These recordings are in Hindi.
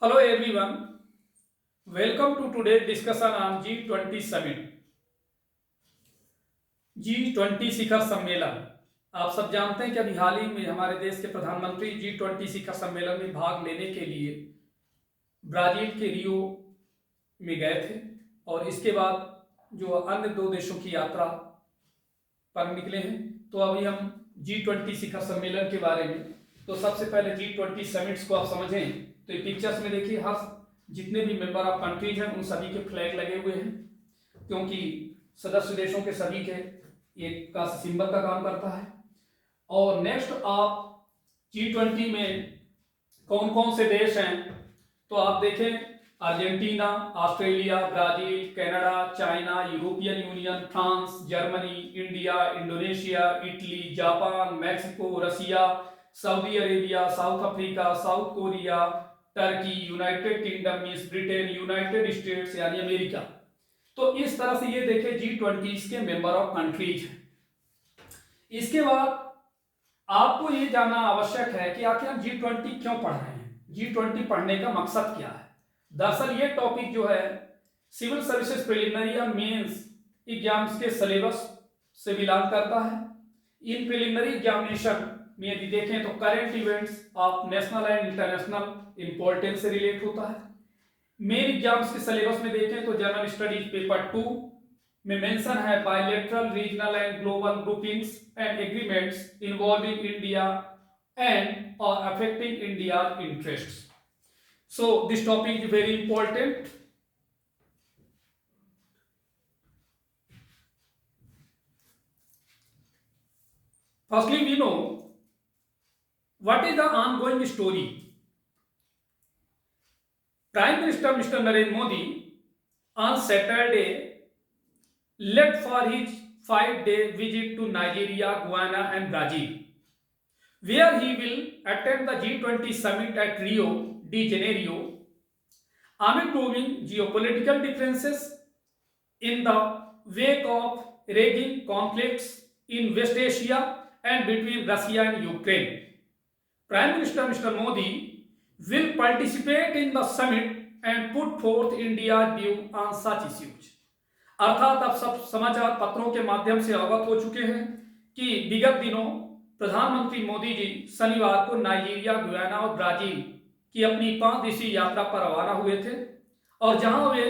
Hello everyone, welcome to today's discussion on G20 summit. G20 शिखर सम्मेलन। आप सब जानते हैं कि अभी हाल ही में हमारे देश के प्रधानमंत्री G20 शिखर सम्मेलन में भाग लेने के लिए ब्राजील के रियो में गए थे और इसके बाद जो अन्य दो देशों की यात्रा पर निकले हैं। तो अभी हम G20 शिखर सम्मेलन के बारे में, तो सबसे पहले G20 समिट्स को आप समझें तो ये पिक्चर्स में देखिए, हर जितने भी मेंबर ऑफ कंट्रीज हैं उन सभी के फ्लैग लगे हुए हैं, क्योंकि सदस्य देशों के सभी के ये का सिंबल का काम करता है। और नेक्स्ट आप G20 में कौन कौन से देश हैं तो आप देखें, Argentina, Australia, Brazil, Canada, China, European Union, France, Germany, India, Indonesia, Italy, Japan, Mexico, Russia, Saudi Arabia, South Africa, South Korea, Turkey, United Kingdom means Britain, United States यानी अमेरिका। तो इस तरह से ये देखें G20 के मेंबर ऑफ कंट्रीज हैं। इसके बाद आपको ये जानना आवश्यक है कि आखिर हम G20 क्यों पढ़ रहे हैं, G20 पढ़ने का मकसद क्या है। दरअसल ये टॉपिक जो है सिविल सर्विसेज प्रिलिमिनरी और मेंस एग्जाम्स के सिलेबस से बिलोंग करता है। इन प्रिलिमिनरी एग्जामिनेशन में यदि देखें तो current events of national and international importance से रिलेट होता है। मेन एग्जाम्स के सिलेबस में देखें तो जनरल स्टडीज पेपर 2 में मेंशन है bilateral, regional and global groupings and agreements involving India and और affecting India interests. So this topic is very important. Firstly, we know what is the ongoing story. Prime Minister Mr. Narendra Modi on Saturday left for his 5-day visit to Nigeria, Guyana and Brazil, where he will attend the G20 summit at Rio de Janeiro. Amid growing geopolitical differences in the wake of raging conflicts in West Asia and between Russia and Ukraine, Prime Minister Mr. Modi will participate in the summit and put forth India's view on such issues. अर्थात आप सब समाचार पत्रों के माध्यम से अवगत हो चुके हैं कि विगत दिनों प्रधानमंत्री मोदी जी शनिवार को नाइजीरिया, गुयाना और ब्राजील की अपनी 5 दिवसीय यात्रा पर रवाना हुए थे और जहां वे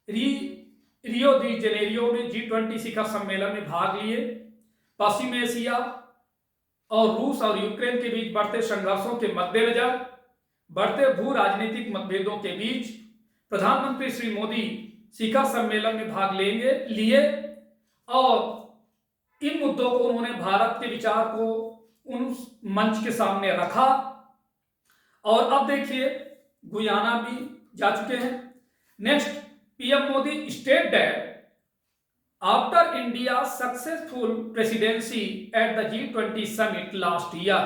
रियो दी जेनेरियो में G20 शिखर सम्मेलन में भाग लिए। पश्चिम एशिया और रूस और यूक्रेन के बीच बढ़ते संघर्षों के मद्देनजर बढ़ते भू राजनीतिक मतभेदों के बीच प्रधानमंत्री श्री मोदी शिखर सम्मेलन में भाग लिए और इन मुद्दों को उन्होंने भारत के विचार को उन मंच के सामने रखा। और अब देखिए गुयाना भी जा चुके हैं। Next, PM Modi state that after India successful presidency at the G20 summit last year,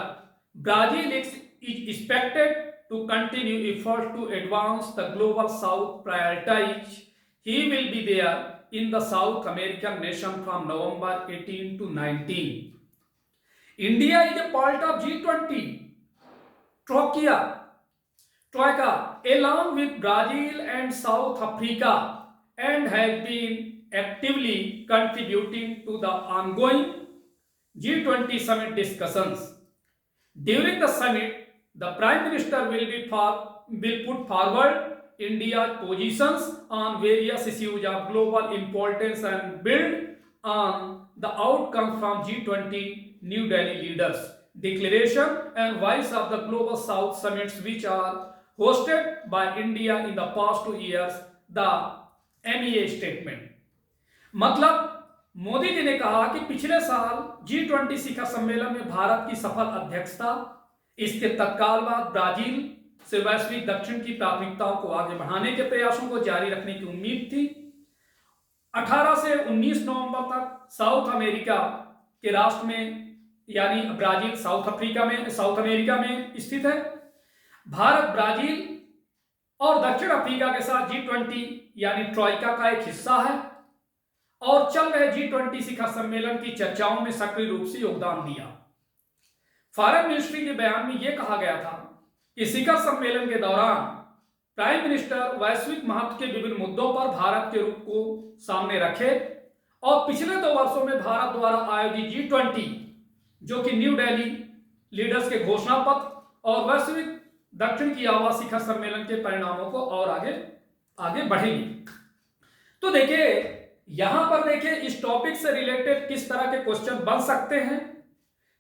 Brazil is expected to continue efforts to advance the global south prioritize. He will be there in the South American nation from November 18 to 19. India is a part of G20 Troika along with Brazil and South Africa and has been actively contributing to the ongoing G20 summit discussions. During the summit, the Prime Minister will put forward India's positions on various issues of global importance and build on the outcomes from G20 New Delhi leaders declaration and voice of the global south summits which are hosted by India in the past 2 years, the MEA statement। मतलब मोदी जी ने कहा कि पिछले साल G20 शिखर सम्मेलन में भारत की सफल अध्यक्षता, इसके तत्काल बाद ब्राजील से वैश्विक दक्षिण की प्राथमिकताओं को आगे बढ़ाने के प्रयासों को जारी रखने की उम्मीद थी। 18 से 19 नवंबर तक साउथ अमेरिका के राष्ट्र में यानी ब्राजील साउथ अमेरिका में स्थित है। भारत ब्राजील और दक्षिण अफ्रीका के साथ G20 यानी ट्रॉइका का एक हिस्सा है और चल रहे G20 शिखर सम्मेलन की चर्चाओं में सक्रिय रूप से योगदान दिया। फॉरेन मिनिस्ट्री के बयान में यह कहा गया था कि शिखर सम्मेलन के दौरान प्राइम मिनिस्टर वैश्विक महत्व के विभिन्न मुद्दों पर भारत के रुख को सामने रखे और पिछले 2 वर्षों में भारत द्वारा आयोजित G20 जो कि न्यू दिल्ली लीडर्स के घोषणा पत्र और वैश्विक दक्षिण की आवाज शिखर सम्मेलन के परिणामों को और आगे बढ़ेगी। तो देखिए यहां पर देखिए इस टॉपिक से रिलेटेड किस तरह के क्वेश्चन बन सकते हैं,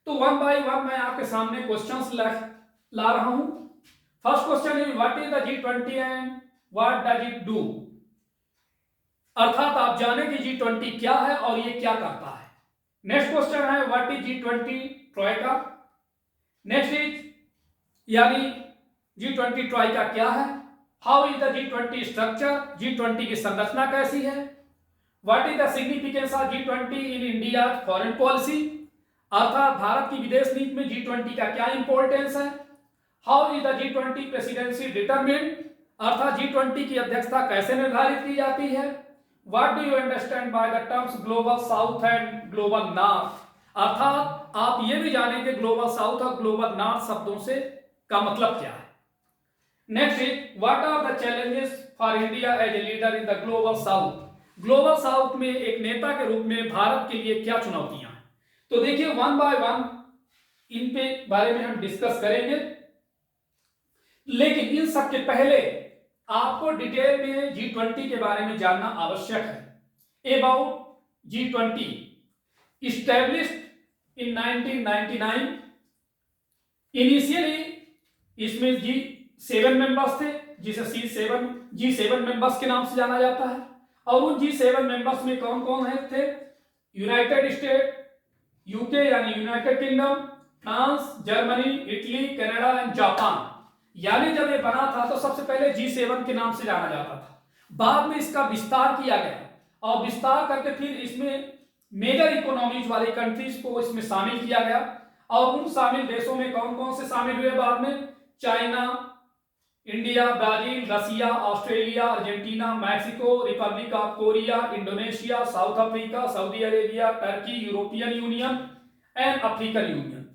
तो वन बाय वन मैं आपके सामने क्वेश्चंस ला रहा हूं। First question is what is the G20 and what does it do, अर्थात आप जाने कि G20 क्या है और ये क्या करता है। नेक्स्ट क्वेश्चन है what is G20 Troikaa, next is यानी G20 ट्रोइका क्या है, how is the G20 structure, G20 की संरचना कैसी है, what is the significance of G20 in India foreign policy, अर्थात भारत की विदेश नीति में G20 का क्या इंपॉर्टेंस है, how is the G20 presidency determined, अर्थात G20 की अध्यक्षता कैसे निर्धारित की जाती है, what do you understand by the terms global south and global north, अर्थात आप ये भी जानेंगे ग्लोबल साउथ और ग्लोबल नॉर्थ शब्दों से का मतलब क्या है। Next is what are the challenges for India as a leader in the global south, global south में एक नेता के रूप में भारत के लिए क्या चुनौतियां हैं। तो देखिए वन बाय वन इन पे बारे में हम डिस्कस करेंगे, लेकिन इन सब के पहले आपको डिटेल में G20 के बारे में जानना आवश्यक है। About G20 established in 1999, initially इसमें G7 मेंबर्स थे जिसे G7 मेंबर्स के नाम से जाना जाता है, और उन G7 मेंबर्स में कौन कौन है थे, यूनाइटेड स्टेट, यूके यानी United kingdom, France, Germany, Italy, Canada and Japan. यानी जब ये बना था तो सबसे पहले G7 के नाम से जाना जाता था, बाद में इसका विस्तार किया गया और विस्तार करके फिर इसमें मेजर इकोनॉमीज वाली कंट्रीज को इसमें शामिल किया गया, और उन शामिल देशों में कौन कौन से शामिल हुए बाद में, China, India, Brazil, Russia, Australia, Argentina, Mexico, Republic of Korea, Indonesia, South Africa, Saudi Arabia, Turkey, European Union and African Union.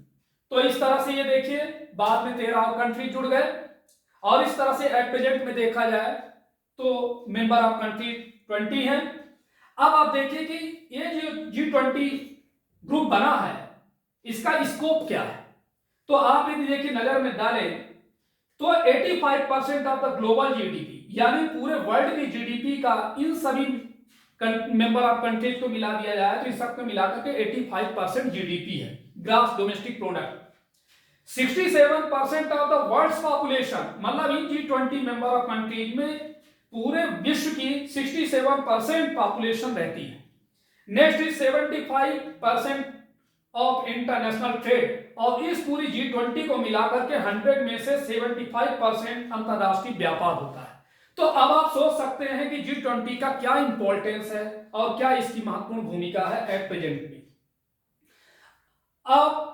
तो इस तरह से ये देखिए बाद में 13 और कंट्री जुड़ गए, और इस तरह से एट प्रेजेंट में देखा जाए तो मेंबर ऑफ कंट्री 20 हैं। अब आप देखिए कि ये जो G20 ग्रुप बना है इसका स्कोप क्या है, तो आप यदि देखिए नजर में डालें तो 85% ऑफ द ग्लोबल जीडीपी यानी पूरे वर्ल्ड की जीडीपी का इन सभी मेंबर ऑफ कंट्रीज को मिला दिया जाए तो इस सबको मिलाकर के 85% जीडीपी है, gross domestic product. 67% of the world's population, मतलब इन G20 मेंबर ऑफ कंट्रीज में पूरे विश्व की 67% पॉपुलेशन रहती है। Next is 75% of international trade, और इस पूरी G20 को मिलाकर के 100 में से 75% अंतरराष्ट्रीय व्यापार होता है। तो अब आप सोच सकते हैं कि G20 का क्या इंपॉर्टेंस है और क्या इसकी महत्वपूर्ण भूमिका है एट प्रेजेंट में। अब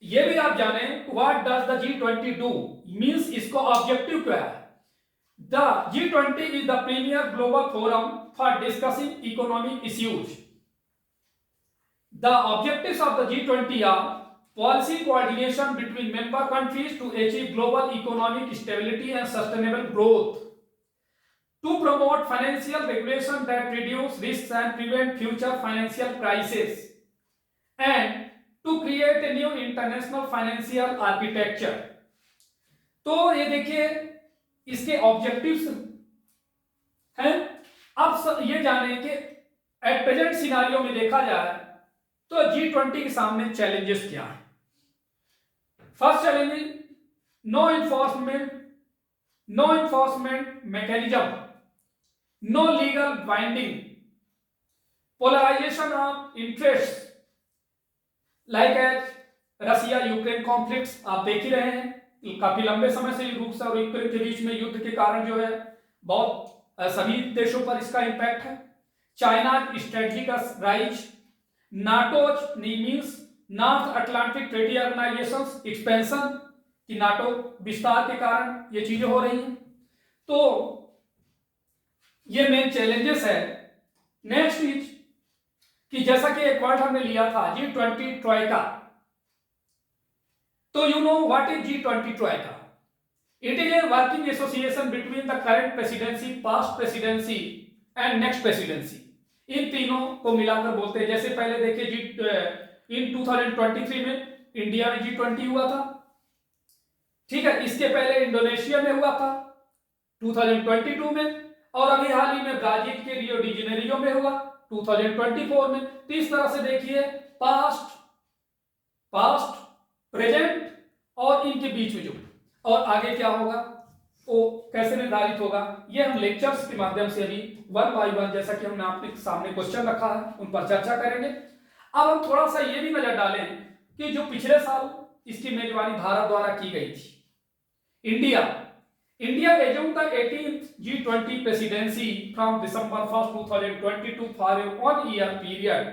ये भी आप जाने what does the G20 do, means इसको ऑब्जेक्टिव क्या है। The G20 is the premier global forum for discussing economic issues. The objectives of the G20 are policy coordination between member countries to achieve global economic stability and sustainable growth, to promote financial regulation that reduce risks and prevent future financial crises, and to create a new international financial architecture। तो ये देखिए इसके ऑब्जेक्टिव्स हैं। अब ये जाने कि एट प्रेजेंट सिनारियो में देखा जाए तो G20 के सामने चैलेंजेस क्या है। First challenge is no enforcement mechanism, no legal binding, polarisation of interest like as Russia Ukraine conflicts आप देख ही रहे हैं, काफी लंबे समय से रूस और यूक्रेन के बीच में युद्ध के कारण जो है बहुत सभी देशों पर इसका इंपैक्ट है। चाइना स्ट्रेटजी का rise, NATO means North Atlantic Treaty Organisation expansion की नाटो विस्तार के कारण ये चीजें हो रही हैं। तो ये मेन चैलेंजेस है। नेक्स्ट इज कि जैसा कि एक वर्ड हमने लिया था G20 ट्रोइका, तो you know what is G20 troika. It is a working association between the current presidency, past presidency and next presidency. इन तीनों को मिलाकर बोलते हैं। जैसे पहले देखिए इन 2023 में इंडिया में G20 हुआ था, ठीक है। इसके पहले इंडोनेशिया में हुआ था 2022 में, और अभी हाल ही में ब्राजील के रियो डी जेनेरियो में हुआ 2024 में। तो इस तरह से देखिए पास्ट, प्रेजेंट और इनके बीच में जो और आगे क्या होगा वो कैसे निर्धारित होगा, ये हम लेक्चर्स के माध्यम से अभी वन बाय वन, जैसा कि हमने आपके सामने क्वेश्चन रखा है, उन पर चर्चा करेंगे। अब हम थोड़ा सा ये भी नजर डालें कि जो पिछले साल इसकी मेजबानी भारत द्वारा की गई थी, India assumed the 18th G20 presidency from December 1st 2022 for a 1 year period।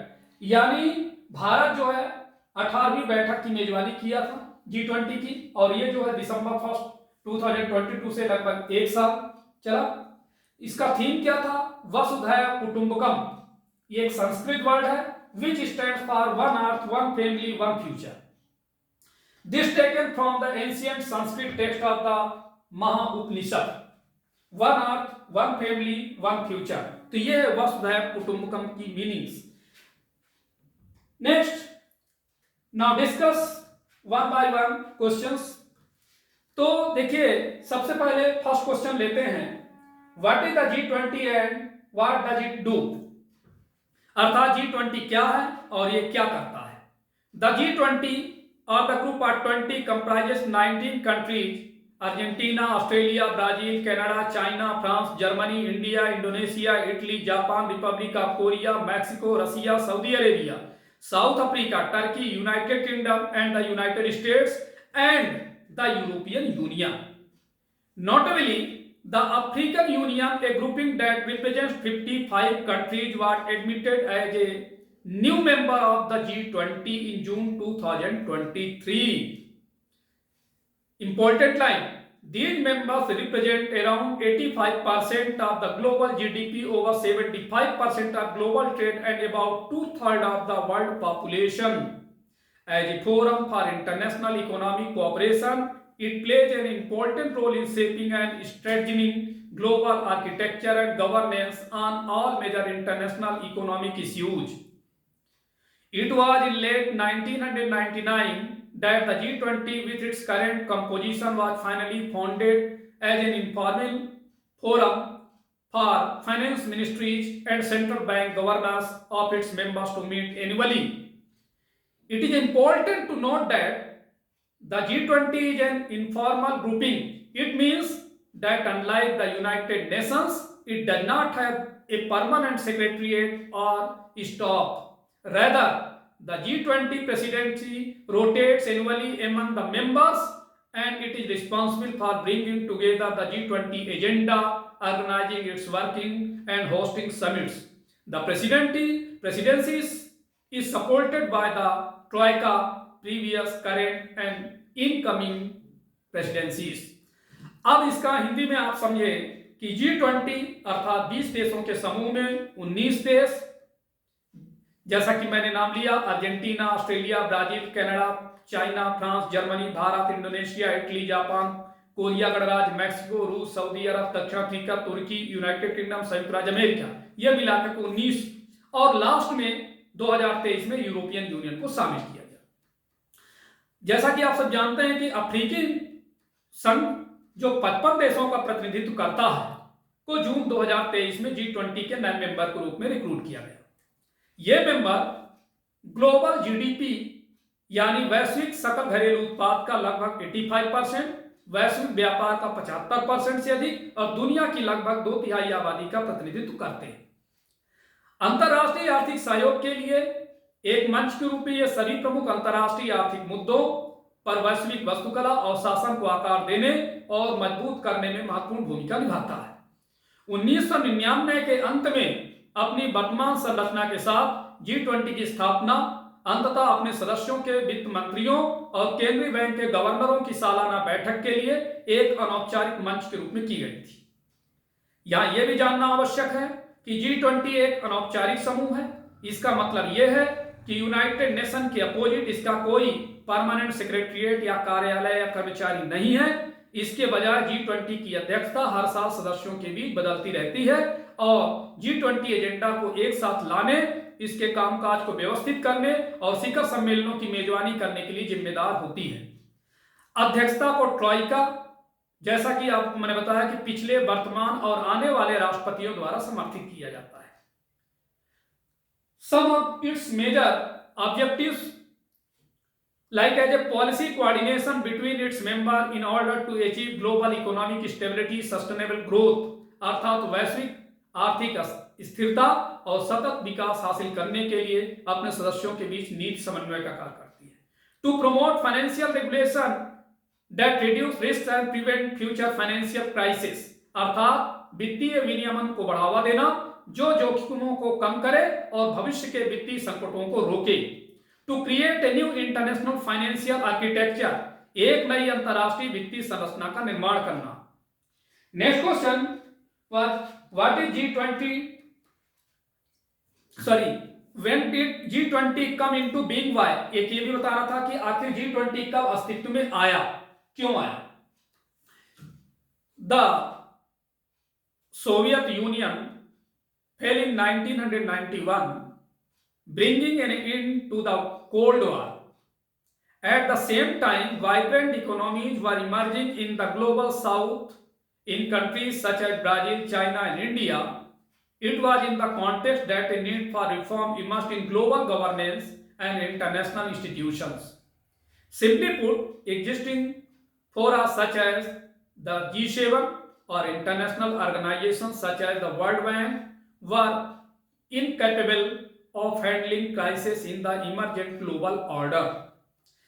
यानी भारत जो है 18वीं बैठक की मेजबानी किया था G20 की, और ये जो है दिसंबर 1st 2022 से लगभग एक साल चला। इसका थीम क्या था? वसुधैव कुटुंबकम। ये एक संस्कृत वर्ड है which stands for one earth, one family, one future। This taken from the ancient Sanskrit text of the Maha Upanishad, one earth, one family, one future. तो ये है वसुधैव कुटुंबकम की meanings. Next, now discuss one by one questions. तो देखिए सबसे पहले फर्स्ट क्वेश्चन लेते हैं, what is the G20 and what does it do. अर्थात G20 क्या है और ये क्या करता है। The G20 or the group of 20 comprises 19 countries, Argentina, Australia, Brazil, Canada, China, France, Germany, India, Indonesia, Italy, Japan, Republic of Korea, Mexico, Russia, Saudi Arabia, South Africa, Turkey, United Kingdom and the United States and the European Union. Notably, the African Union, a grouping that represents 55 countries, was admitted as a new member of the G20 in June 2023। Important line, these members represent around 85% of the global GDP, over 75% of global trade and about 2/3 of the world population। As a forum for international economic cooperation, it plays an important role in shaping and strengthening global architecture and governance on all major international economic issues। It was in late 1999 that the G20 with its current composition was finally founded as an informal forum for finance ministries and central bank governors of its members to meet annually। It is important to note that the G20 is an informal grouping। It means that unlike the United Nations, it does not have a permanent secretariat or staff। Rather, the G20 presidency rotates annually among the members and it is responsible for bringing together the G20 agenda, organizing its working and hosting summits। The presidency is supported by the Troika, previous, current and incoming presidencies। अब इसका हिंदी में आप समझे कि G20 अर्थात 20 देशों के समूह में 19 देश, जैसा कि मैंने नाम लिया, Argentina, Australia, Brazil, Canada, China, France, Germany, Bharat, Indonesia, Italy, Japan, Korea गणराज्य, मैक्सिको, रूस, सऊदी अरब, दक्षिण अफ्रीका, तुर्की, यूनाइटेड किंगडम, संयुक्त राज्य अमेरिका, यह मिलाकर 19, और लास्ट में 2023 में यूरोपियन यूनियन को शामिल किया गया। जैसा कि आप सब जानते हैं कि अफ्रीकी संघ जो 55 देशों का प्रतिनिधित्व करता है को जून 2023 में G20 के नए मेंबर के रूप में रिक्रूट किया गया। ये मेंबर ग्लोबल जीडीपी यानी वैश्विक सकल घरेलू उत्पाद का लगभग 85%, वैश्विक व्यापार का 75% से अधिक और दुनिया की लगभग 2/3 आबादी का प्रतिनिधित्व करते हैं। अंतर्राष्ट्रीय आर्थिक सहयोग के लिए एक मंच के रूप में ये सभी प्रमुख अंतर्राष्ट्रीय आर्थिक मुद्दों पर वैश्विक वास्तुकला और शासन को आकार देने और मजबूत करने में महत्वपूर्ण भूमिका निभाता है। 1999 के अंत में अपनी वर्तमान संरचना के साथ G20 की स्थापना अंततः अपने सदस्यों के वित्त मंत्रियों और केंद्रीय बैंक के गवर्नरों की सालाना बैठक के लिए एक अनौपचारिक मंच के रूप में की गई थी। यहां यह भी जानना आवश्यक है कि G20 एक अनौपचारिक समूह है। इसका मतलब यह है कि यूनाइटेड नेशन के अपोजिट इसका कोई परमानेंट सेक्रेटरीट या कार्यालय या कर्मचारी नहीं है। इसके बजाय G20 की अध्यक्षता हर साल सदस्यों के बीच बदलती रहती है और G20 एजेंडा को एक साथ लाने, इसके कामकाज को व्यवस्थित करने और शिखर सम्मेलनों की मेजबानी करने के लिए जिम्मेदार होती है। अध्यक्षता को ट्रॉइका, जैसा कि आपको मैंने बताया कि पिछले, वर्तमान और आने वाले राष्ट्रपतियों द्वारा समर्थित किया जाता है। Some of its major objectives like as a policy coordination between its member in order to achieve global economic stability, sustainable growth, अर्थात वैश्विक आर्थिक स्थिरता और सतत विकास हासिल करने के लिए अपने सदस्यों के बीच नीति समन्वय का कार्य करती है। To promote financial regulation that reduce risk and prevent future financial crisis, अर्थात वित्तीय विनियमन को बढ़ावा देना जो जोखिमों को कम करे और भविष्य के वित्तीय संकटों को रोके। To create a new international financial architecture, एक नई अंतरराष्ट्रीय वित्तीय संरचना का निर्माण करना। Next question was what is G20, sorry when did G20 come into being, why, एक ये भी बता रहा था कि आखिर G20 कब अस्तित्व में आया, क्यों आया। The Soviet union fell in 1991, bringing an end to the Cold War. At the same time, vibrant economies were emerging in the global south in countries such as Brazil, China, and India. It was in the context that a need for reform emerged in global governance and international institutions. Simply put, existing fora such as the G7 or international organizations such as the World Bank were incapable of handling crisis in the emergent global order.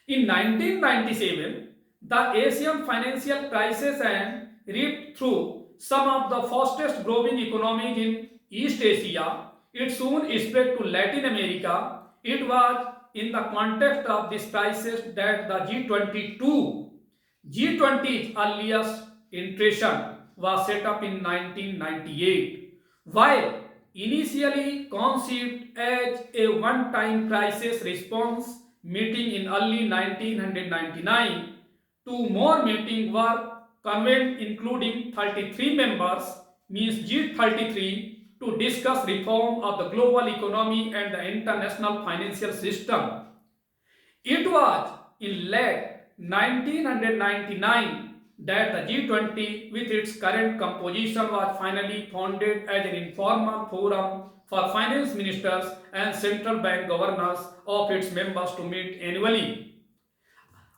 In 1997, the Asian financial crisis and ripped through some of the fastest growing economies in East Asia. It soon spread to Latin America. It was in the context of this crisis that the G20's earliest iteration was set up in 1998. While initially conceived as a one-time crisis response meeting in early 1999, two more meetings were convened including 33 members, means G33, to discuss reform of the global economy and the international financial system. It was in late 1999 that the G20, with its current composition, was finally founded as an informal forum for finance ministers and central bank governors of its members to meet annually.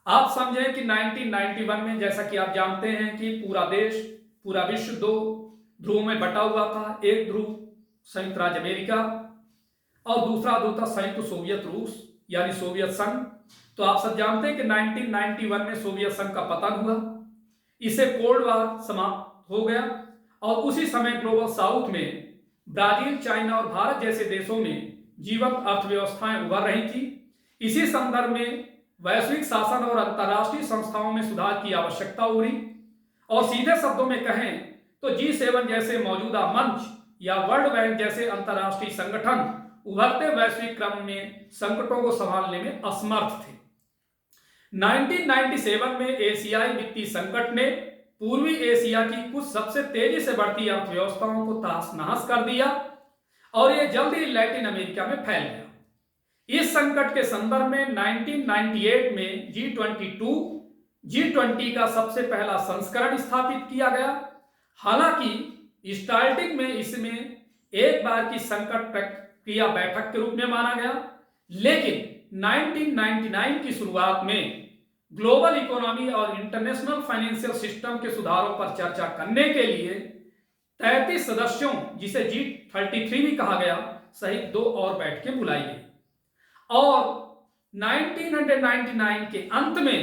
आप समझें कि 1991 में, जैसा कि आप जानते हैं कि पूरा देश, पूरा विश्व दो ध्रुव में बटा हुआ था। एक ध्रुव संयुक्त राज्य अमेरिका और दूसरा ध्रुव था संयुक्त सोवियत रूस यानी सोवियत संघ। तो आप सब जानते हैं कि 1991 में सोवियत संघ का पतन हुआ, इससे कोल्ड वार समाप्त हो गया और उसी समय ग्लोबल साउथ में ब्राजील, चाइना और भारत जैसे देशों में जीवंत अर्थव्यवस्थाएं उभर रही थी। इसी संदर्भ में वैश्विक शासन और अंतर्राष्ट्रीय संस्थाओं में सुधार की आवश्यकता उभरी और सीधे शब्दों में कहें तो G7 जैसे मौजूदा मंच या वर्ल्ड बैंक जैसे अंतर्राष्ट्रीय संगठन उभरते वैश्विक क्रम में संकटों को संभालने में असमर्थ थे। 1997 में एशियाई वित्तीय संकट ने पूर्वी एशिया की कुछ सबसे तेजी से बढ़ती अर्थव्यवस्थाओं को तहस नहस कर दिया और यह जल्दी लैटिन अमेरिका में फैल गया। इस संकट के संदर्भ में 1998 में G20 का सबसे पहला संस्करण स्थापित किया गया। हालांकि स्टार्टिंग में इसमें एक बार की संकट प्रक्रिया बैठक के रूप में माना गया, लेकिन 1999 की शुरुआत में ग्लोबल इकोनॉमी और इंटरनेशनल फाइनेंशियल सिस्टम के सुधारों पर चर्चा करने के लिए 33 सदस्यों, जिसे G33 भी कहा गया, सहित 2 और बैठकें बुलाई गई और 1999 के अंत में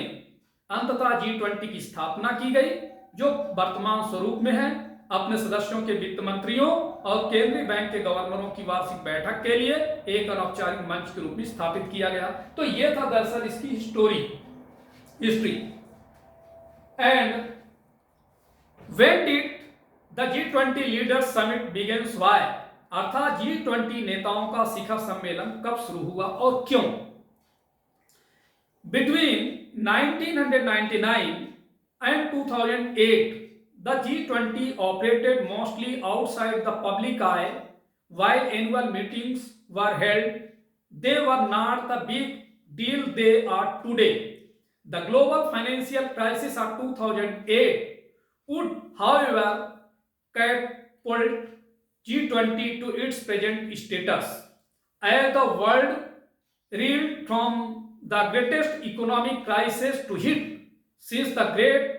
अंततः G20 की स्थापना की गई, जो वर्तमान स्वरूप में है। अपने सदस्यों के वित्त मंत्रियों और केंद्रीय बैंक के गवर्नरों की वार्षिक बैठक के लिए एक अनौपचारिक मंच के रूप में स्थापित किया गया। तो यह था दरअसल इसकी history. And when did the G20 leaders summit begins, why, अर्थात G20 नेताओं का शिखर सम्मेलन कब शुरू हुआ और क्यों। Between 1999 and 2008, the G20 operated mostly outside the public eye. While annual meetings were held, they were not the big deal they are today. The global financial crisis of 2008 would, however, catapult G20 to its present status as the world reeled from the greatest economic crisis to hit since the Great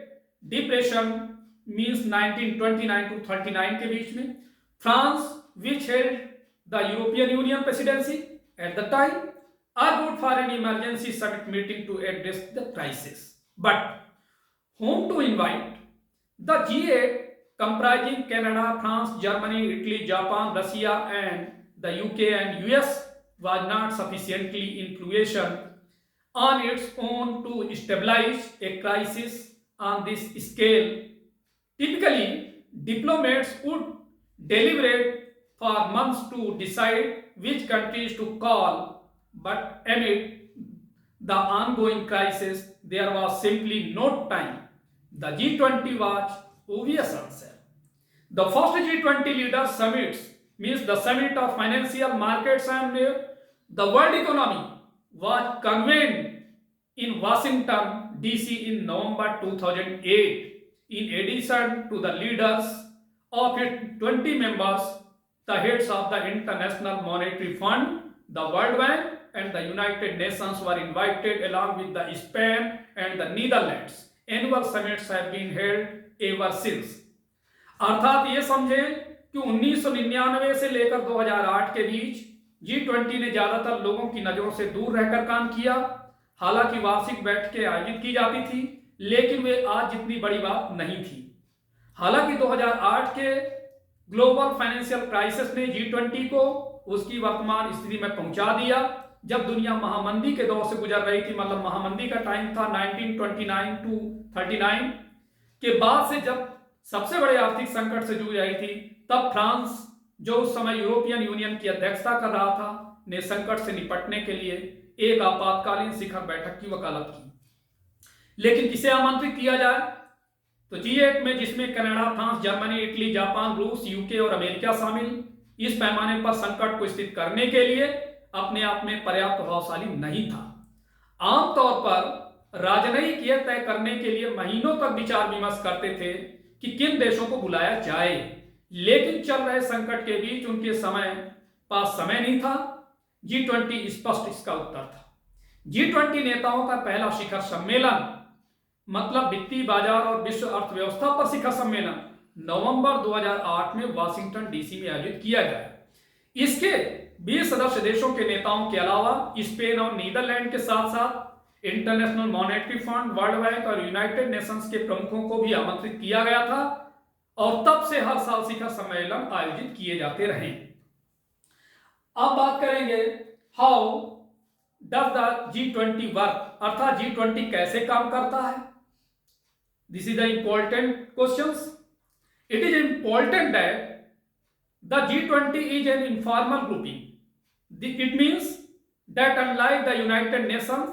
Depression, means 1929 to 39 के बीच में. France, which held the European Union presidency at the time, argued for an emergency summit meeting to address the crisis. But whom to invite? The G8, comprising Canada, France, Germany, Italy, Japan, Russia, and the UK and US, was not sufficiently influential on its own to stabilize a crisis on this scale. Typically, diplomats would deliberate for months to decide which countries to call, but amid the ongoing crisis, there was simply no time. The G20 was obvious answer. The first G20 leaders summits, means the summit of financial markets and the world economy, was convened in Washington, D.C. in November 2008. In addition to the leaders of its 20 members, the heads of the International Monetary Fund, the World Bank, and the United Nations were invited along with the Spain and the Netherlands. Annual summits have been held ever since. अर्थात ये समझें कि 1999 से लेकर 2008 के बीच G20 ने ज्यादातर लोगों की नजरों से दूर रहकर काम किया. हालांकि वार्षिक बैठकें आयोजित की जाती थी, लेकिन वे आज जितनी बड़ी बात नहीं थी. हालांकि 2008 के ग्लोबल फाइनेंशियल क्राइसिस ने G20 को उसकी वर्तमान स्थिति में पहुंचा दिया, जब दुनिया महामंदी के दौर से गुजर रही थी. मतलब महामंदी का टाइम था 1929 टू 39 के बाद से, जब सबसे बड़े आर्थिक संकट से जूझ रही थी. तब फ्रांस, जो उस समय यूरोपियन यूनियन की अध्यक्षता कर रहा था, ने संकट से निपटने के लिए एक आपातकालीन शिखर बैठक की वकालत की. लेकिन किसे आमंत्रित किया जाए? तो G8 में, जिसमें Canada, France, Germany, Italy, Japan, रूस, यूके और अमेरिका शामिल, इस पैमाने पर संकट को स्थित करने के लिए अपने आप में पर्याप्त प्रभावशाली नहीं था. आमतौर पर राजनयिक यह तय करने के लिए महीनों तक विचार विमर्श करते थे कि किन देशों को बुलाया जाए, लेकिन चल रहे संकट के बीच उनके पास समय नहीं था. G20 स्पष्ट इसका उत्तर था. G20 नेताओं का पहला शिखर सम्मेलन, मतलब वित्तीय बाजार और विश्व अर्थव्यवस्था पर शिखर सम्मेलन, नवंबर 2008 में वाशिंगटन डीसी में आयोजित किया गया. इसके 20 सदस्य देशों के नेताओं के अलावा स्पेन और नीदरलैंड के साथ साथ international monetary fund, world bank और यूनाइटेड नेशंस के प्रमुखों को भी आमंत्रित किया गया था, और तब से हर साल शिखर सम्मेलन आयोजित किए जाते रहे. अब बात करेंगे how does the G20 work, अर्थात G20 कैसे काम करता है. This is the important questions. It is important that the G20 is an informal grouping. It means that unlike the United Nations,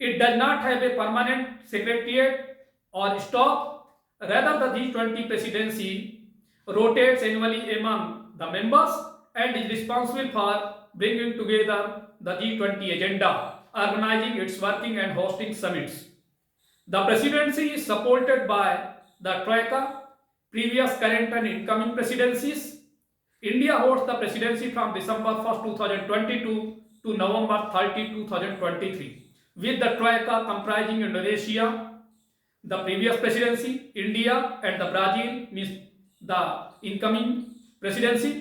it does not have a permanent secretariat or staff. Rather, the G20 presidency rotates annually among the members and is responsible for bringing together the G20 agenda, organizing its working and hosting summits. The presidency is supported by the Troika, previous, current and incoming presidencies. India holds the presidency from December 1st, 2022 to November 30, 2023, with the Troika comprising Indonesia, the previous presidency, India, and the Brazil, means the incoming presidency.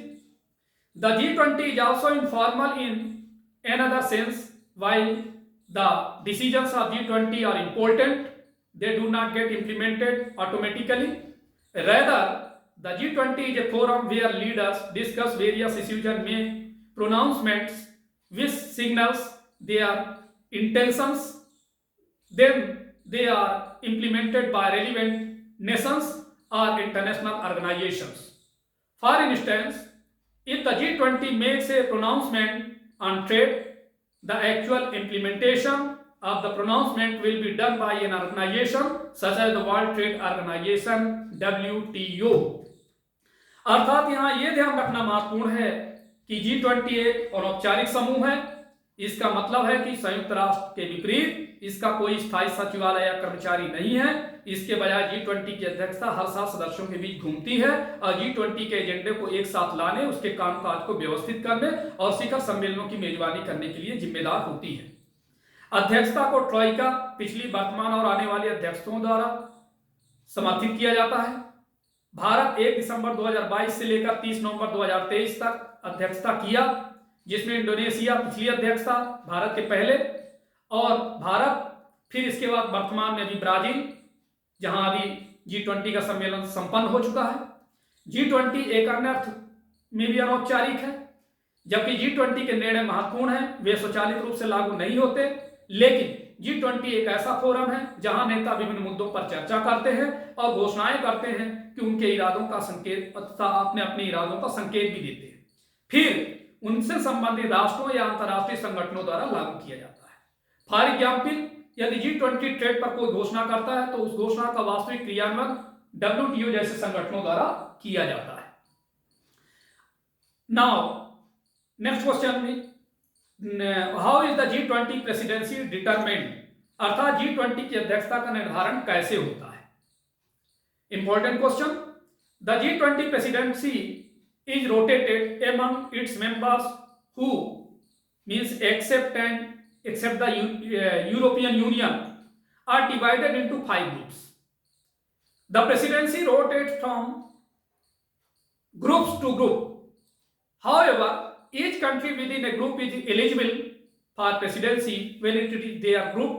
The G20 is also informal in another sense. While the decisions of G20 are important, they do not get implemented automatically. Rather, the G20 is a forum where leaders discuss various issues and make pronouncements which signals their intentions. Then they are implemented by relevant nations or international organizations. For instance, if the G20 makes a pronouncement on trade, the actual implementation of the pronouncement will be done by an organization such as the World Trade Organization WTO। अर्थात यहाँ ये ध्यान रखना महत्वपूर्ण है कि G20 एक अनौपचारिक समूह है। इसका मतलब है कि संयुक्त राष्ट्र के विपरीत इसका कोई स्थायी सचिवालय या कर्मचारी नहीं है। इसके बजाय G20 की अध्यक्षता हर साल सदस्यों के बीच घूमती है और G20 के एजेंडे को एक साथ लाने, उसके कामकाज को व्यवस्थित करने और शिखर सम्मेलनों की मेजबानी करने के लिए जिम्मेदार होती है। अध्यक्षता को ट्रॉइका, पिछली, वर्तमान और आने वाली अध्यक्षों द्वारा समर्थित किया जाता है। भारत 1 दिसंबर 2022 से लेकर 30 नवंबर 2023 तक अध्यक्षता किया, जिसमें इंडोनेशिया पिछली अध्यक्षता भारत के पहले, और भारत फिर इसके बाद वर्तमान में अभी ब्राजील, जहां अभी G20 का सम्मेलन संपन्न हो चुका है। G20 एक अन्य अर्थ में भी अनौपचारिक है। जबकि G20 के निर्णय महत्वपूर्ण हैं, वे स्वचालित रूप से लागू नहीं होते, लेकिन G20 एक ऐसा फोरम है जहां नेता विभिन्न मुद्दों पर चर्चा करते हैं और घोषणाएं करते हैं कि उनके इरादों का संकेत तथा अपने इरादों का संकेत भी देते हैं, फिर उनसे संबंधित राष्ट्रों या अंतर्राष्ट्रीय संगठनों द्वारा लागू किया जाता है। फॉर एग्जाम्पल, यदि G20 ट्रेड पर कोई घोषणा करता है तो उस घोषणा का वास्तविक क्रियान्वयन WTO जैसे संगठनों द्वारा किया जाता है। नाउ नेक्स्ट क्वेश्चन में, how is the G20 presidency determined, अर्थात G20 की अध्यक्षता का निर्धारण कैसे होता है। Important question, the G20 presidency is rotated among its members who means except the European Union are divided into 5 groups. The presidency rotates from groups to group. However, each country within a group is eligible for presidency when it is their group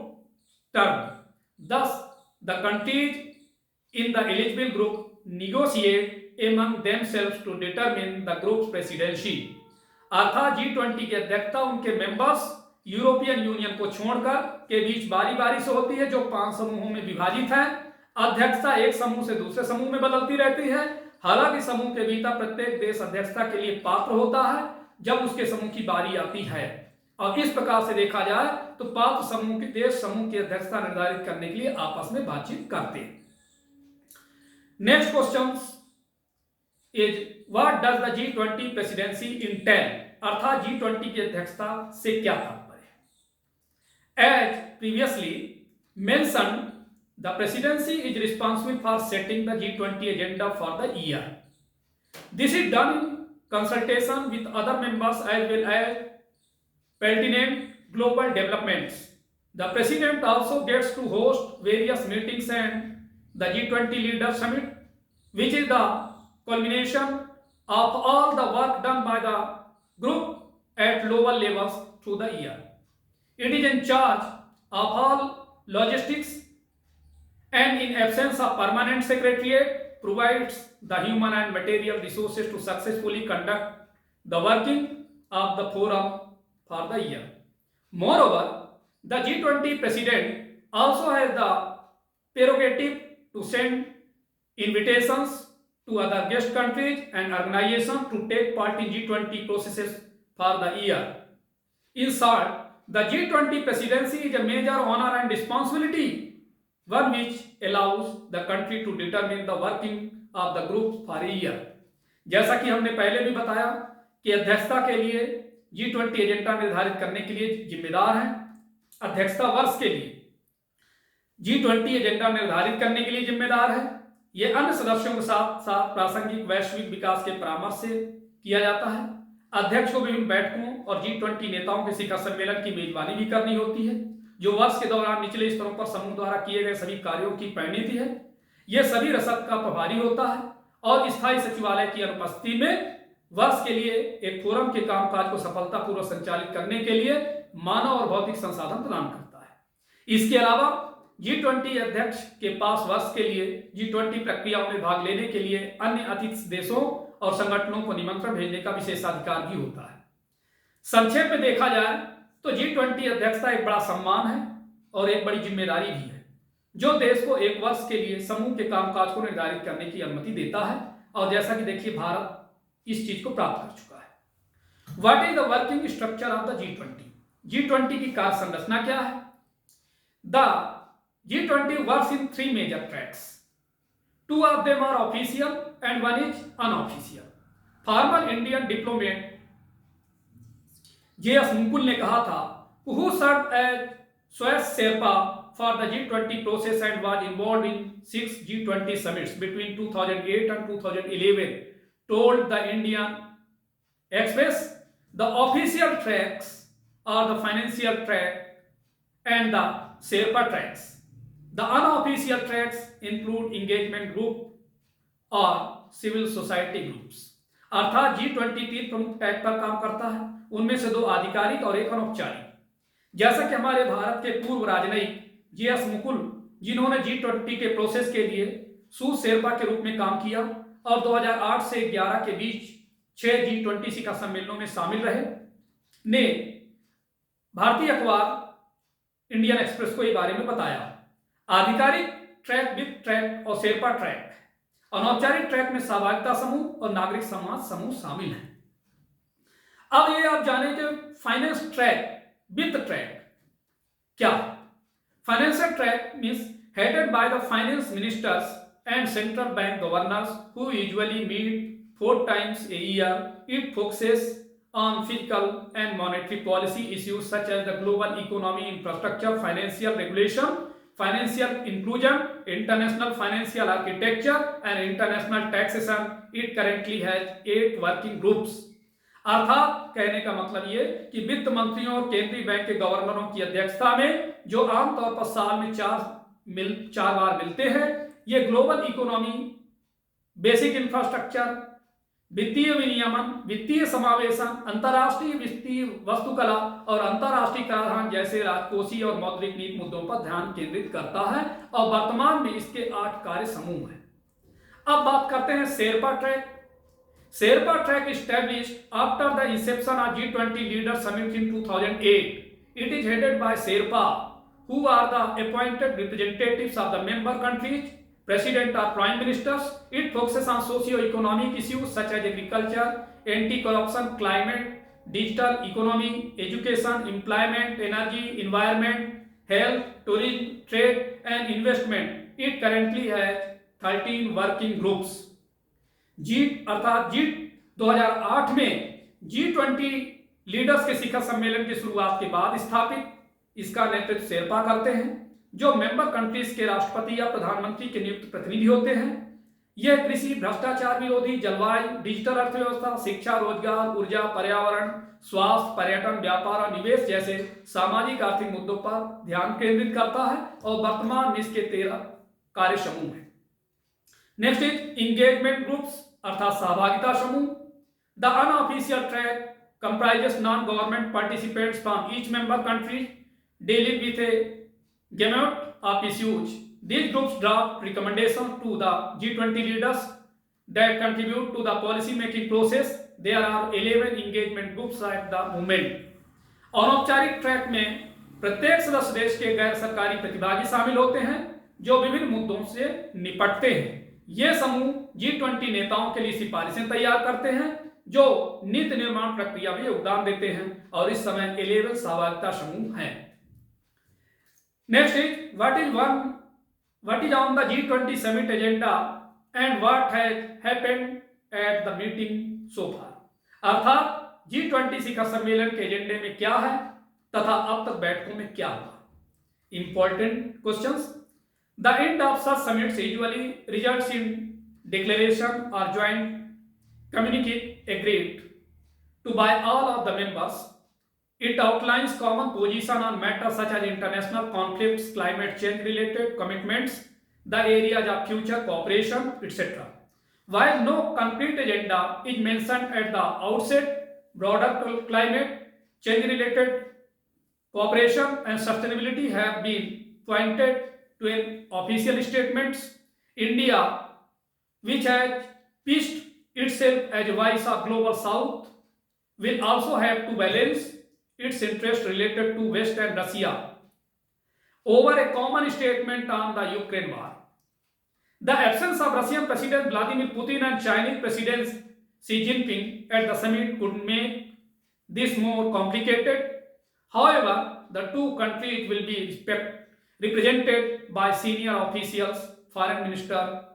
term. Thus, the countries in the eligible group negotiate among themselves to determine the group's presidency। अर्थात G20 की अध्यक्षता उनके मेंबर्स यूरोपियन यूनियन को छोड़कर के बीच बारी बारी से होती है, जो 5 समूहों में विभाजित है। अध्यक्षता एक समूह से दूसरे समूह में बदलती रहती है। हालांकि समूह के भीतर प्रत्येक देश अध्यक्षता के लिए पात्र होता है जब उसके समूह की बारी आती है, और इस प्रकार से देखा जाए तो पात्र समूह के देश समूह की अध्यक्षता निर्धारित करने के लिए आपस में बातचीत करते हैं। Next question is what does the G20 presidency entail, अर्थात G20 की अध्यक्षता से क्या तात्पर्य है। As previously mentioned, the presidency is responsible for setting the G20 agenda for the year. This is done in consultation with other members as well as pertinent global developments. The president also gets to host various meetings and the G20 Leaders Summit, which is the culmination of all the work done by the group at lower levels through the year. It is in charge of all logistics and in absence of permanent secretariat provides the human and material resources to successfully conduct the working of the forum for the year. Moreover, the G20 president also has the prerogative to send invitations to other guest countries and organizations to take part in G20 processes for the year. In short, the G20 presidency is a major honor and responsibility, one which allows the country to determine the working of the group for a year. जैसा कि हमने पहले भी बताया कि अध्यक्षता के लिए G20 एजेंडा निर्धारित करने के लिए जिम्मेदार हैं। अध्यक्षता वर्ष के लिए G20 एजेंडा निर्धारित करने के लिए जिम्मेदार है। यह अन्य सदस्यों के साथ साथ प्रासंगिक वैश्विक विकास के परामर्श से किया जाता है। अध्यक्ष को विभिन्न बैठकों और G20 नेताओं के शिखर सम्मेलन की मेजबानी भी करनी होती है, जो वर्ष के दौरान निचले स्तरों पर समूह द्वारा किए गए सभी कार्यों की परिणति है। यह सभी रसद का प्रभारी होता है और स्थायी सचिवालय की अनुपस्थिति में वर्ष के लिए एक फोरम के कामकाज को सफलतापूर्वक संचालित करने के लिए मानव और भौतिक संसाधन प्रदान करता है। इसके अलावा G20 अध्यक्ष के पास वर्ष के लिए G20 प्रक्रियाओं में भाग लेने के लिए अन्य अतिथि देशों और संगठनों को निमंत्रण भेजने का विशेषाधिकार भी होता है। संक्षेप में देखा जाए तो G20 अध्यक्षता एक बड़ा सम्मान है और एक बड़ी जिम्मेदारी भी है, जो देश को एक वर्ष के लिए समूह के कामकाज को निर्धारित करने की अनुमति देता है। और जैसा कि देखिए, भारत इस चीज को प्राप्त कर चुका है। What is the working structure of the G20? G20 की कार्य संरचना क्या है? The G20 works in three major tracks. Two of them are official and one is unofficial. Former Indian diplomat J.S. Mukul ने कहा था, who served as Suez Sherpa for the G20 process and was involved in 6 G20 summits between 2008 and 2011, told the Indian Express, the official tracks are the financial track and the Sherpa tracks. The unofficial tracks include engagement group और सिविल सोसाइटी ग्रुप्स। अर्थात G20 तीन प्रमुख टैग पर काम करता है, उनमें से दो आधिकारिक और एक अनौपचारिक। जैसा कि हमारे भारत के पूर्व राजनयिक J.S. मुकुल, जिन्होंने G20 के प्रोसेस के लिए सू शेरपा के रूप में काम किया और 2008 से 11 के बीच 6 G20 शिखर सम्मेलनों में शामिल रहे, ने भारतीय अखबार इंडियन एक्सप्रेस को इस बारे में बताया। आधिकारिक ट्रैक, विप ट्रैक और शेरपा ट्रैक, अनौपचारिक ट्रैक में सहभागिता समूह और नागरिक समाज समूह शामिल हैं। अब ये आप जानें कि फाइनेंस ट्रैक, वित्त ट्रैक क्या है। Financial track means headed by the finance ministers and central bank governors who usually meet 4 times a year. It focuses on fiscal and monetary policy issues such as the global economy, infrastructure, financial regulation, financial inclusion, international financial architecture and international taxation. It currently has 8 working groups. अर्थात कहने का मतलब ये कि वित्त मंत्रियों और केंद्रीय बैंक के गवर्नरों की अध्यक्षता में जो आमतौर पर साल में 4 बार मिलते हैं, ये ग्लोबल इकोनॉमी, बेसिक इंफ्रास्ट्रक्चर, वित्तीय विनियमन, वित्तीय समावेशन, अंतर्राष्ट्रीय वित्तीय वस्तुकला और अंतर्राष्ट्रीय कराधान जैसे राजकोषीय और मौद्रिक नीति मुद्दों पर ध्यान केंद्रित करता है और वर्तमान में इसके 8 कार्य समूह हैं। अब बात करते हैं Sherpa track. Sherpa track established after the inception of G20 Leaders Summit in 2008. It is headed by Sherpa, who are the appointed representatives of the member countries, president or prime ministers. It focuses on socio-economic issues such as agriculture, anti-corruption, climate, digital economy, education, employment, energy, environment, health, tourism, trade and investment. It currently has 13 working groups. अर्थात 2008 में G20 लीडर्स के शिखर सम्मेलन की शुरुआत के बाद स्थापित इसका नेतृत्व शेरपा करते हैं, जो मेंबर कंट्रीज के राष्ट्रपति या प्रधानमंत्री के नियुक्त प्रतिनिधि होते हैं। यह कृषि, भ्रष्टाचार विरोधी, जलवायु, डिजिटल अर्थव्यवस्था, शिक्षा, रोजगार, ऊर्जा, पर्यावरण, स्वास्थ्य, पर्यटन, व्यापार और निवेश जैसे सामाजिक आर्थिक मुद्दों पर ध्यान केंद्रित करता है और वर्तमान में इसके 13 कार्य समूह हैं। नेक्स्ट इज इंगेजमेंट ग्रुप्स अर्थात सहभागिता समूह। The unofficial track comprises non-government participants from each member country dealing with a gamut of issues. These groups draft recommendations to the G20 leaders that contribute to the policy-making process. There are 11 engagement groups at the moment. अनौपचारिक ट्रैक में प्रत्येक सदस्य देश के गैर सरकारी प्रतिभागी शामिल होते हैं जो विभिन्न मुद्दों से निपटते हैं। ये समूह G20 नेताओं के लिए सिफारिशें तैयार करते हैं जो नीति निर्माण प्रक्रिया में योगदान देते हैं और इस समय 11 सहभागिता समूह हैं। Next is what is on the G20 summit agenda and what has happened at the meeting so far. अर्थात G20 शिखर सम्मेलन के एजेंडे में क्या है तथा अब तक बैठकों में क्या हुआ। Important questions. The end of such summits usually results in declaration और joint communique agreed to by all of the members. It outlines common position on matters such as international conflicts, climate change related commitments, the areas of future cooperation, etc. While no concrete agenda is mentioned at the outset, broader climate change related cooperation and sustainability have been pointed to in official statements. India, which has pitched itself as a voice of global south, will also have to balance its interest related to West and Russia over a common statement on the Ukraine war. The absence of Russian President Vladimir Putin and Chinese President Xi Jinping at the summit could make this more complicated. However, the two countries will be represented by senior officials, Foreign Minister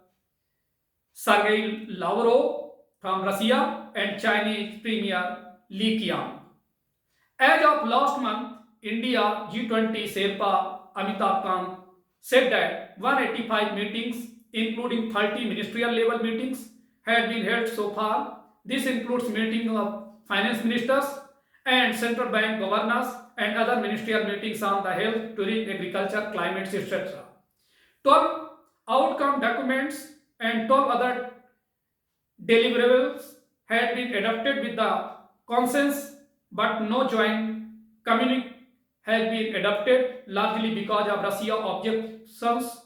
Sergei Lavrov from Russia and Chinese Premier Li Qiang. As of last month, India G20 Sherpa Amitabh Kant said that 185 meetings, including 30 ministerial level meetings, had been held so far. This includes meetings of finance ministers and central bank governors and other ministerial meetings on the health, tourism, agriculture, climate, etc. 12 outcome documents and 12 other deliverables had been adopted with the consensus, but no joint communique has been adopted, largely because of Russia's objections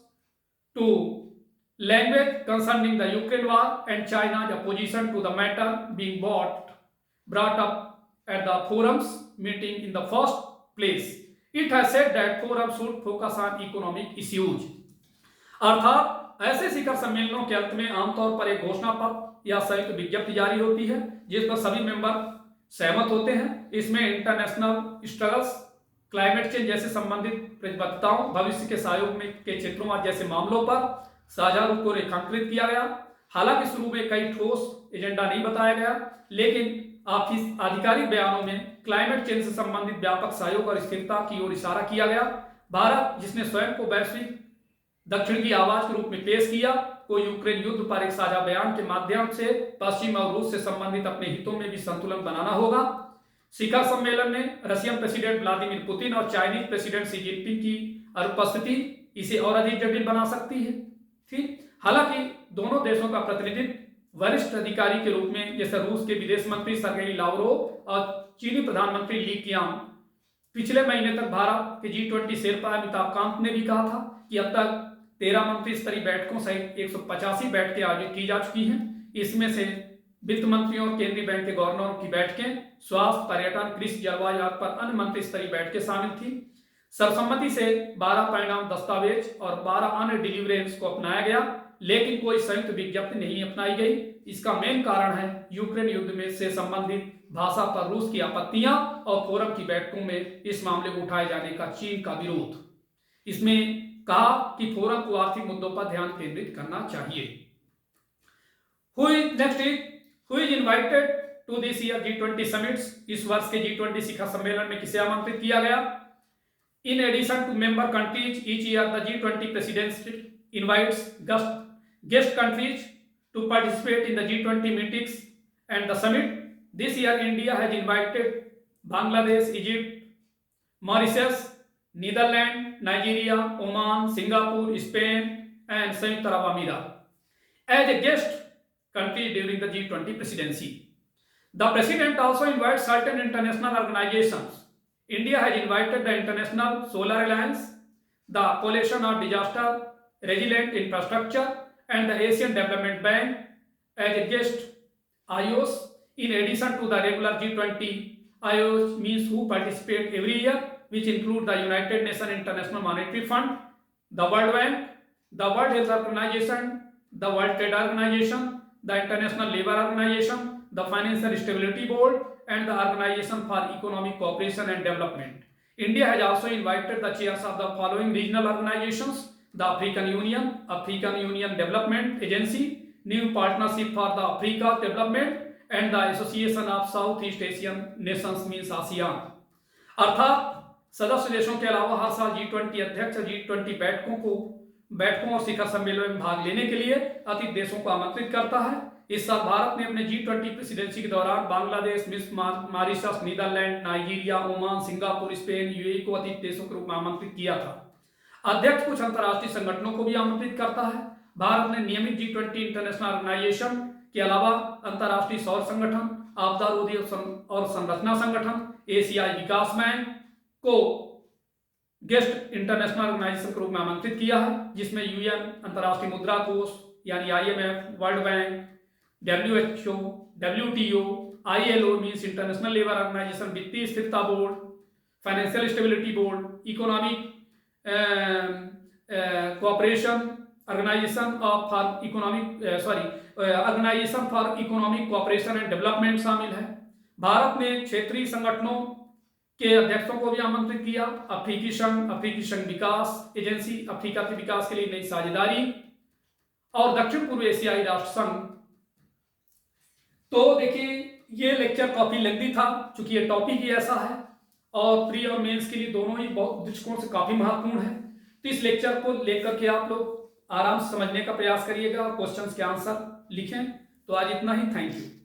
to language concerning the Ukraine war and China's opposition to the matter being brought up at the forum's meeting in the first place. It has said that forum should focus on economic issues. अर्थात ऐसे शिखर सम्मेलनों के अंत में आमतौर पर एक घोषणा पत्र या संयुक्त विज्ञप्ति जारी होती है जिस पर सभी मेंबर सहमत होते हैं। इसमें इंटरनेशनल स्ट्रगल्स, क्लाइमेट चेंज जैसे संबंधित प्रतिबद्धताओं, भविष्य के सहयोग में के क्षेत्रों और जैसे मामलों पर साझा रूप को रेखांकित किया गया। हालांकि शुरू में कई ठोस एजेंडा नहीं बताया गया, लेकिन आधिकारिक बयानों में क्लाइमेट चेंज से संबंधित व्यापक सहयोग और स्थिरता की ओर इशारा किया गया। भारत, जिसने स्वयं को वैश्विक दक्षिण की आवाज के रूप में पेश किया, को यूक्रेन युद्ध पर एक साझा बयान के माध्यम से पश्चिम और रूस से संबंधित अपने हितों में भी संतुलन बनाना होगा। शिखर सम्मेलन में रशियन प्रेसिडेंट व्लादिमीर पुतिन और चाइनीज प्रेसिडेंट शी जिनपिंग की अनुपस्थिति इसे और अधिक जटिल बना सकती है। ठीक, हालांकि दोनों देशों का प्रतिनिधित्व वरिष्ठ अधिकारी के रूप में, जैसे रूस के विदेश मंत्री सर्गेई लावरोव और चीनी प्रधानमंत्री ली कियांग, पिछले महीने तक भारत के G20 शेरपा अमिताभ कांत ने भी कहा था कि अब तक 13 मंत्री स्तरीय बैठकों सहित 185 बैठकें आयोजित की जा चुकी हैं। इसमें से वित्त मंत्रियों और केंद्रीय बैंक के गवर्नरों की बैठकें, स्वास्थ्य, पर्यटन, कृषि, जलवायु आदि पर अन्य मंत्री स्तरीय बैठकें शामिल थी। सर्वसम्मति से 12 परिणाम दस्तावेज और 12 अन्य डिलीवरेबल्स को अपनाया गया, लेकिन कोई संयुक्त विज्ञप्ति नहीं अपनाई गई। इसका मेन कारण है यूक्रेन युद्ध में से संबंधित भाषा पर रूस की आपत्तियां और फोरम की बैठकों में इस मामले को उठाए जाने का चीन का विरोध। इसमें कहा कि फोरम को आर्थिक मुद्दों पर ध्यान केंद्रित करना चाहिए। Who is invited to this year G20 summits? इस वर्ष के G20 शिखर सम्मेलन में किसे आमंत्रित किया गया? In addition to member countries, each year the G20 presidency invites guest countries to participate in the G20 meetings and the summit. This year India has invited Bangladesh, Egypt, Mauritius, Netherlands, Nigeria, Oman, Singapore, Spain and Sanयुक्त Arab Emirates as a guest country during the G20 presidency. The president also invites certain international organizations. India has invited the International Solar Alliance, the Coalition of Disaster Resilient Infrastructure and the Asian Development Bank as a guest IOs. In addition to the regular G20 IOs means who participate every year, which include the United Nations International Monetary Fund, the World Bank, the World Health Organization, the World Trade Organization, the International Labour Organization, the Financial Stability Board, and the Organization for Economic Cooperation and Development. India has also invited the chairs of the following regional organizations: the African Union Development Agency, New Partnership for the Africa Development, and the Association of Southeast Asian Nations means ASEAN. अर्थात सदस्य देशों के अलावा हर साल G20 अध्यक्ष G20 बैठकों और शिखर सम्मेलन में भाग लेने के लिए अतिथि देशों को आमंत्रित करता है। इस साल भारत ने अपने G20 प्रेसिडेंसी के दौरान बांग्लादेश, मिस्र, Mauritius, Netherlands, Nigeria, Oman, Singapore, Spain, UAE को अतिथि देशों के रूप में आमंत्रित किया था। अध्यक्ष कुछ अंतर्राष्ट्रीय संगठनों को भी आमंत्रित करता है। भारत ने नियमित G20 इंटरनेशनल ऑर्गेनाइजेशन के अलावा अंतर्राष्ट्रीय सौर संगठन, आपदा रोधी और संरचना संगठन, एशियाई विकास बैंक को गेस्ट इंटरनेशनल ऑर्गेनाइजेशन के रूप में आमंत्रित किया है, जिसमें यूएन, अंतर्राष्ट्रीय मुद्रा कोष यानी IMF, World Bank, WHO, WTO, ILO means International Labour Organisation, वित्तीय स्थिरता board, Financial Stability Board, Economic Cooperation Organisation for Economic Cooperation and Development शामिल है। भारत ने क्षेत्रीय संगठनों के अध्यक्षों को भी आमंत्रित किया, अफ्रीकी संघ विकास एजेंसी, अफ्रीका के विकास के लिए नई साझेदारी और दक्षिण पूर्व एशियाई राष्ट्र संघ। तो देखिए ये लेक्चर काफी लेंथी था, क्योंकि ये टॉपिक ही ऐसा है और प्री और मेंस के लिए दोनों ही बहुत दृष्टिकोण से काफी महत्वपूर्ण है। तो इस लेक्चर को लेकर के आप लोग आराम से समझने का प्रयास करिएगा और क्वेश्चंस के आंसर लिखें। तो आज इतना ही, थैंक यू।